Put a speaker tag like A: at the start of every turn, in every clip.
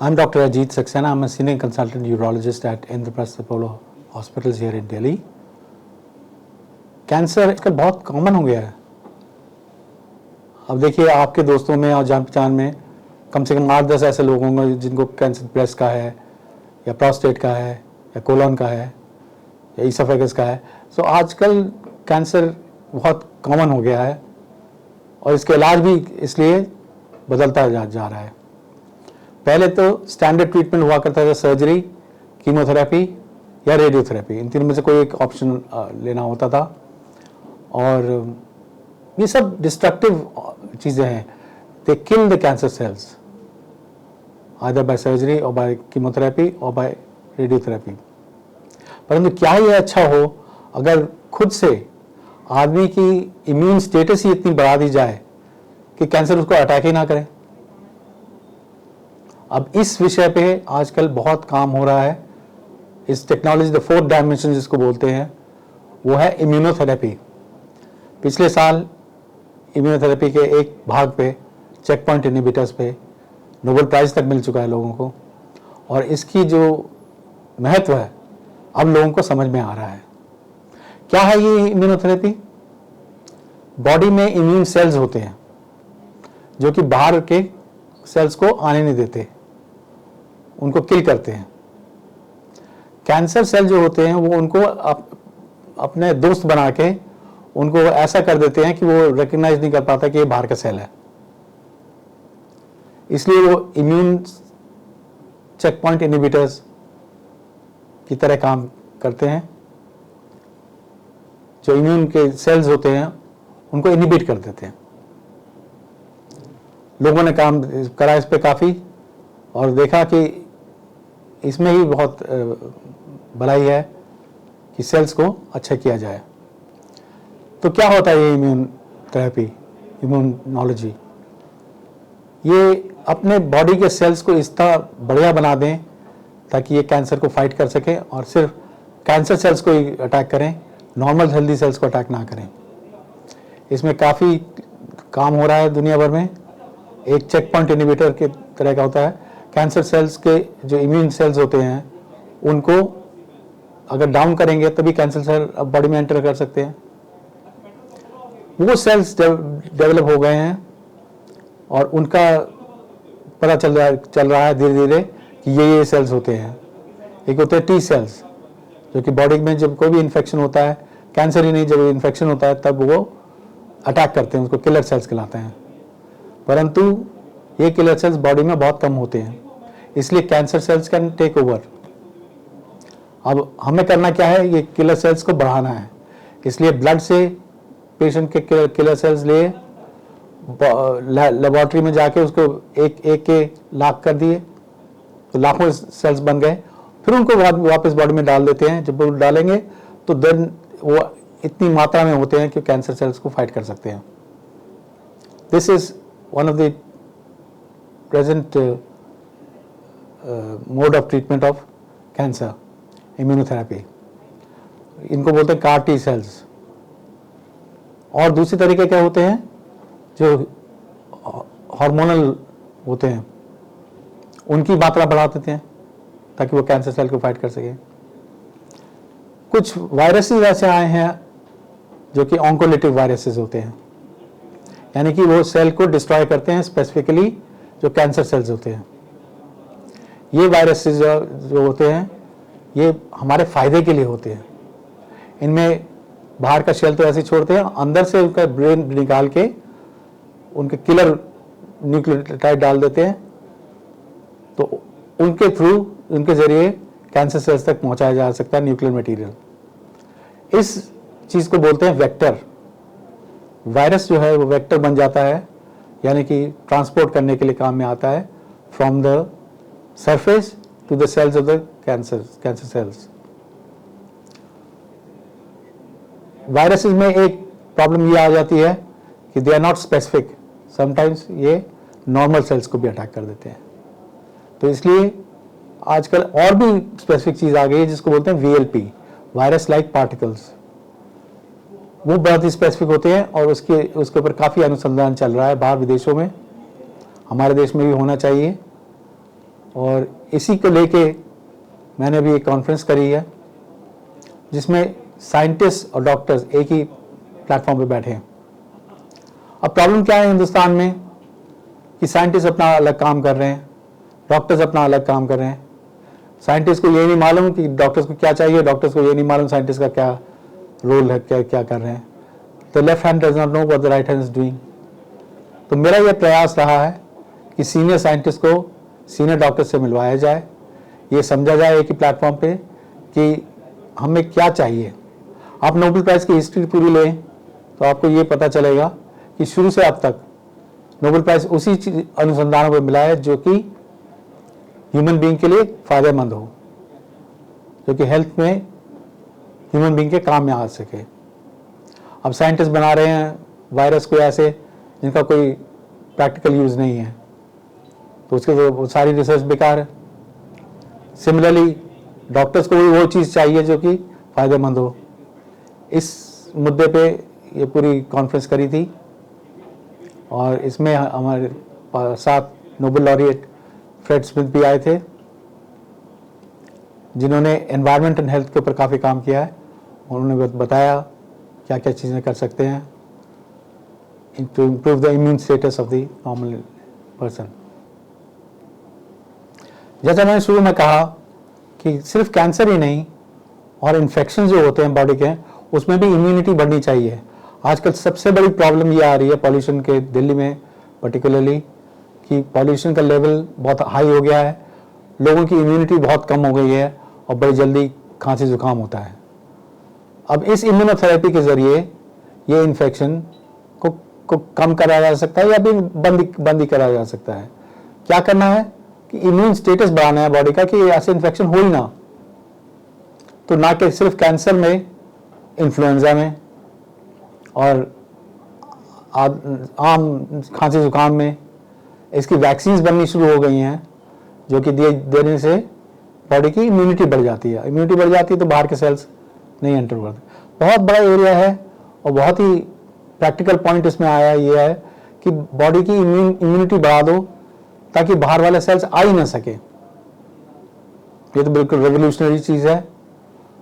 A: I'm Dr. Ajit Saxena. I'm a senior consultant urologist at Indraprastha Apollo Hospitals here in Delhi. Cancer आजकल बहुत common हो गया है. अब देखिए आपके दोस्तों में और जान पहचान में कम से कम 8-10 ऐसे लोग होंगे जिनको कैंसर ब्रेस्ट का है या प्रोस्टेट का है या कोलन का है या ईसोफेगस का है. सो आजकल कैंसर बहुत कॉमन हो गया है और इसका इलाज भी इसलिए बदलता जा रहा है. पहले तो स्टैंडर्ड ट्रीटमेंट हुआ करता था सर्जरी, कीमोथेरेपी या रेडियोथेरेपी. इन तीनों में से कोई एक ऑप्शन लेना होता था और ये सब डिस्ट्रक्टिव चीज़ें हैं. They kill the cancer cells either by surgery और बाय कीमोथेरेपी और बाय रेडियोथेरेपी. परंतु क्या ये अच्छा हो अगर खुद से आदमी की इम्यून स्टेटस ही इतनी बढ़ा दी जाए कि कैंसर उसको अटैक ही ना करे. अब इस विषय पे आजकल बहुत काम हो रहा है. इस टेक्नोलॉजी द फोर्थ डायमेंशन जिसको बोलते हैं वो है इम्यूनोथेरेपी. पिछले साल इम्यूनोथेरेपी के एक भाग पे चेक पॉइंट इनहिबिटर्स पे नोबेल प्राइज तक मिल चुका है लोगों को और इसकी जो महत्व है अब लोगों को समझ में आ रहा है. क्या है ये इम्यूनोथेरेपी? बॉडी में इम्यून सेल्स होते हैं जो कि बाहर के सेल्स को आने नहीं देते, उनको किल करते हैं. कैंसर सेल जो होते हैं वो उनको अपने दोस्त बना के उनको ऐसा कर देते हैं कि वो रिकग्नाइज नहीं कर पाता कि ये बाहर का सेल है. इसलिए वो इम्यून चेक पॉइंट इनहिबिटर्स की तरह काम करते हैं. जो इम्यून के सेल्स होते हैं उनको इनहिबिट कर देते हैं. लोगों ने काम करा इस पे काफ़ी और देखा कि इसमें ही बहुत भलाई है कि सेल्स को अच्छा किया जाए. तो क्या होता है ये इम्यून थेरेपी, इम्यूनोलॉजी? ये अपने बॉडी के सेल्स को इस तरह बढ़िया बना दें ताकि ये कैंसर को फाइट कर सकें और सिर्फ कैंसर सेल्स को ही अटैक करें, नॉर्मल हेल्दी सेल्स को अटैक ना करें. इसमें काफ़ी काम हो रहा है दुनिया भर में. एक चेक पॉइंट इनहिबिटर के तरह का होता है. कैंसर सेल्स के जो इम्यून सेल्स होते हैं उनको अगर डाउन करेंगे तभी कैंसर सेल अब बॉडी में एंटर कर सकते हैं. वो सेल्स डेवलप हो गए हैं और उनका पता चल रहा है धीरे धीरे कि ये सेल्स होते हैं. एक होते हैं टी सेल्स जो कि बॉडी में जब कोई भी इन्फेक्शन होता है, कैंसर ही नहीं, जब इन्फेक्शन होता है तब वो अटैक करते हैं, उसको किलर सेल्स कहलाते हैं. परंतु ये किलर सेल्स बॉडी में बहुत कम होते हैं, इसलिए cancer cells can take over. अब हमें करना क्या है, ये किलर सेल्स को बढ़ाना है. इसलिए ब्लड से पेशेंट के किलर सेल्स लिए लेबोरेटरी में जाके उसको एक एक के लाख कर दिए तो लाखों सेल्स बन गए. फिर उनको वापस बॉडी में डाल देते हैं. जब वो डालेंगे तो देन वो इतनी मात्रा में होते हैं कि कैंसर सेल्स को फाइट कर सकते हैं. This is one of the present mode of treatment of cancer, immunotherapy. इनको बोलते हैं कार टी सेल्स. और दूसरी तरीके क्या होते हैं जो हार्मोनल होते हैं, उनकी मात्रा बढ़ा देते हैं ताकि वो कैंसर सेल को फाइट कर सके. कुछ वायरसेस ऐसे आए हैं जो कि ऑन्कोलिटिक वायरसेस होते हैं, यानी कि वो सेल को डिस्ट्रॉय करते हैं, स्पेसिफिकली जो कैंसर सेल्स होते हैं. ये वायरसेस जो होते हैं ये हमारे फायदे के लिए होते हैं. इनमें बाहर का शेल तो ऐसे छोड़ते हैं, अंदर से उनका ब्रेन निकाल के उनके किलर न्यूक्लियोटाइड डाल देते हैं. तो उनके थ्रू, उनके जरिए कैंसर सेल्स तक पहुंचाया जा सकता है न्यूक्लियर मटेरियल. इस चीज़ को बोलते हैं वेक्टर. वायरस जो है वो वेक्टर बन जाता है, यानी कि ट्रांसपोर्ट करने के लिए काम में आता है from the surface to the cells of the cancer cells. Viruses में एक प्रॉब्लम ये आ जाती है कि they are not specific. Sometimes ये नॉर्मल सेल्स को भी अटैक कर देते हैं. तो इसलिए आजकल और भी स्पेसिफिक चीज़ आ गई है जिसको बोलते हैं VLP, वायरस लाइक पार्टिकल्स. वो बहुत ही स्पेसिफिक होते हैं और उसके ऊपर काफ़ी अनुसंधान चल रहा है बाहर विदेशों में. हमारे देश में भी होना चाहिए और इसी को लेके मैंने अभी एक कॉन्फ्रेंस करी है जिसमें साइंटिस्ट और डॉक्टर्स एक ही प्लेटफॉर्म पे बैठे हैं। अब प्रॉब्लम क्या है हिंदुस्तान में कि साइंटिस्ट अपना अलग काम कर रहे हैं, डॉक्टर्स अपना अलग काम कर रहे हैं। साइंटिस्ट को ये नहीं मालूम कि डॉक्टर्स को क्या चाहिए, डॉक्टर्स को ये नहीं मालूम साइंटिस्ट का क्या रोल है, क्या क्या कर रहे हैं। The left hand does not know what the right hand is doing. तो मेरा यह प्रयास रहा है कि सीनियर साइंटिस्ट को सीनियर डॉक्टर से मिलवाया जाए, ये समझा जाए एक ही प्लेटफॉर्म पे कि हमें क्या चाहिए। आप नोबेल प्राइज़ की हिस्ट्री पूरी लें तो आपको ये पता चलेगा कि शुरू से अब तक नोबेल प्राइज़ उसी अनुसंधानों पर मिला है जो कि ह्यूमन बीइंग के लिए फ़ायदेमंद हो, जो कि हेल्थ में ह्यूमन बीइंग के काम में आ सके। अब साइंटिस्ट बना रहे हैं वायरस को ऐसे जिनका कोई प्रैक्टिकल यूज़ नहीं है, तो उसके तो सारी रिसर्च बेकार है। सिमिलरली डॉक्टर्स को भी वो चीज़ चाहिए जो कि फ़ायदेमंद हो। इस मुद्दे पे ये पूरी कॉन्फ्रेंस करी थी और इसमें हमारे साथ नोबेल लॉरिएट फ्रेड स्मिथ भी आए थे, जिन्होंने एनवायरनमेंट एंड हेल्थ के ऊपर काफ़ी काम किया है। उन्होंने बताया क्या क्या चीज़ें कर सकते हैं to improve the immune status of the normal person. जैसा मैंने शुरू में कहा कि सिर्फ कैंसर ही नहीं और इन्फेक्शन जो होते हैं बॉडी के, उसमें भी इम्यूनिटी बढ़नी चाहिए। आजकल सबसे बड़ी प्रॉब्लम ये आ रही है पॉल्यूशन के, दिल्ली में पर्टिकुलरली, कि पॉल्यूशन का लेवल बहुत हाई हो गया है, लोगों की इम्यूनिटी बहुत कम हो गई है और बड़ी जल्दी खांसी जुकाम होता है। अब इस इम्यूनोथेरेपी के ज़रिए ये इन्फेक्शन को कम करा जा सकता है या भी बंद ही करा जा सकता है। क्या करना है कि इम्यून स्टेटस बढ़ाना है बॉडी का कि ऐसे इन्फेक्शन हो ही ना। तो ना कि सिर्फ कैंसर में, इन्फ्लुएंजा में और आम खांसी जुकाम में इसकी वैक्सीन्स बननी शुरू हो गई हैं, जो कि देने से बॉडी की इम्यूनिटी बढ़ जाती है। इम्यूनिटी बढ़ जाती है तो बाहर के सेल्स नहीं एंटर करते। बहुत बड़ा एरिया है और बहुत ही प्रैक्टिकल पॉइंट इसमें आया ये है कि बॉडी की इम्यूनिटी बढ़ा दो ताकि बाहर वाले सेल्स आ ही ना सके। ये तो बिल्कुल रेवोल्यूशनरी चीज़ है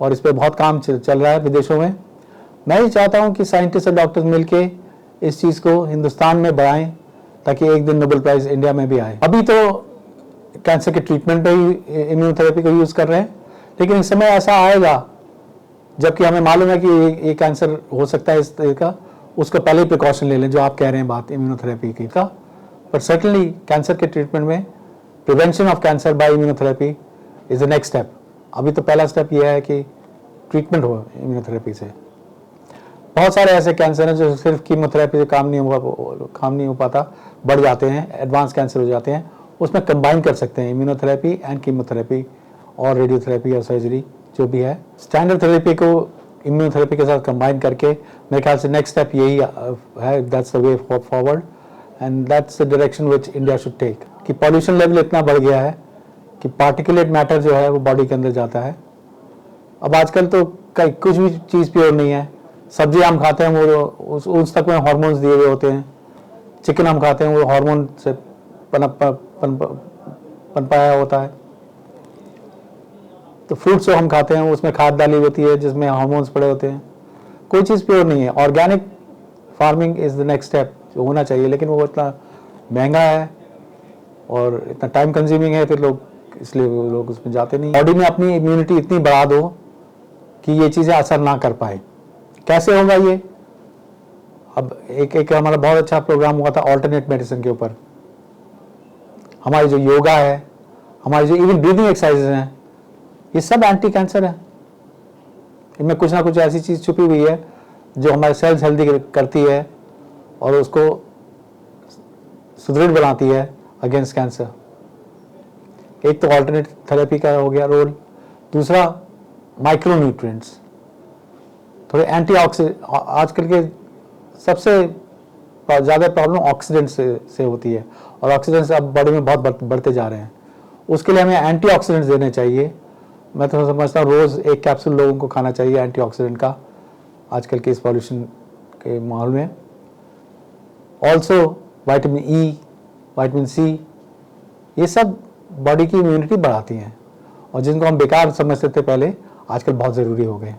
A: और इस पर बहुत काम चल रहा है विदेशों में। मैं ही चाहता हूँ कि साइंटिस्ट और डॉक्टर्स मिलके इस चीज़ को हिंदुस्तान में बढ़ाएं ताकि एक दिन नोबेल प्राइज़ इंडिया में भी आए। अभी तो कैंसर के ट्रीटमेंट पे ही इम्यूनोथेरेपी का यूज़ कर रहे हैं, लेकिन इस समय ऐसा आएगा जबकि हमें मालूम है कि ये कैंसर हो सकता है इस तरह का, उसका पहले ही प्रिकॉशन ले लें, जो आप कह रहे हैं बात इम्यूनोथेरेपी की का। बट सर्टनली कैंसर के ट्रीटमेंट में prevention of cancer by immunotherapy is the next step. अभी तो पहला स्टेप ये है कि ट्रीटमेंट हो इम्यूनोथेरेपी से। बहुत सारे ऐसे कैंसर हैं जो सिर्फ कीमोथेरेपी से काम नहीं हो पाता, बढ़ जाते हैं, एडवांस कैंसर हो जाते हैं। उसमें कंबाइन कर सकते हैं इम्यूनोथेरेपी एंड कीमोथेरेपी और रेडियोथेरेपी या सर्जरी जो भी है। स्टैंडर्ड थेरेपी को इम्यूनोथेरेपी के साथ कंबाइन करके मेरे ख्याल से नेक्स्ट स्टेप यही है। That's the way forward and that's the direction which India should take. कि पॉल्यूशन लेवल इतना बढ़ गया है कि पार्टिकुलेट मैटर जो है वो बॉडी के अंदर जाता है। अब आजकल तो कुछ भी चीज़ प्योर नहीं है। सब्जी हम खाते हैं वो उस तक में हार्मोन्स दिए हुए होते हैं। चिकन हम खाते हैं वो हार्मोन से पनपाया होता है। तो फ्रूट्स जो हम खाते हैं उसमें खाद डाली होती है जिसमें हार्मोन्स पड़े होते हैं। कोई चीज़ प्योर नहीं है। Organic farming is the next step जो होना चाहिए, लेकिन वो इतना महंगा है और इतना टाइम कंज्यूमिंग है, फिर इसलिए लोग उसमें जाते नहीं। बॉडी में अपनी इम्यूनिटी इतनी बढ़ा दो कि ये चीज़ें असर ना कर पाए। कैसे होगा ये? अब एक हमारा बहुत अच्छा प्रोग्राम हुआ था ऑल्टरनेट मेडिसिन के ऊपर। हमारी जो योगा है, हमारी जो इवन ब्रीदिंग एक्सरसाइजेज हैं, ये सब एंटी कैंसर है। इनमें कुछ ना कुछ ऐसी चीज़ छुपी हुई है जो हमारे सेल्स हेल्दी करती है और उसको सुदृढ़ बनाती है अगेंस्ट कैंसर। एक तो ऑल्टरनेट थेरेपी का हो गया रोल, दूसरा माइक्रो न्यूट्रिएंट्स, थोड़े एंटीऑक्सीडेंट। आजकल के सबसे ज़्यादा प्रॉब्लम ऑक्सीडेंट से होती है और ऑक्सीडेंट्स अब बॉडी में बहुत बढ़ते जा रहे हैं। उसके लिए हमें एंटीऑक्सीडेंट्स देने चाहिए। मैं तो समझता हूँ रोज़ एक कैप्सूल लोगों को खाना चाहिए एंटीऑक्सीडेंट का आजकल के इस पॉल्यूशन के माहौल में। Also vitamin E, vitamin C, ये सब बॉडी की इम्यूनिटी बढ़ाती हैं और जिनको हम बेकार समझते थे पहले, आजकल बहुत ज़रूरी हो गए।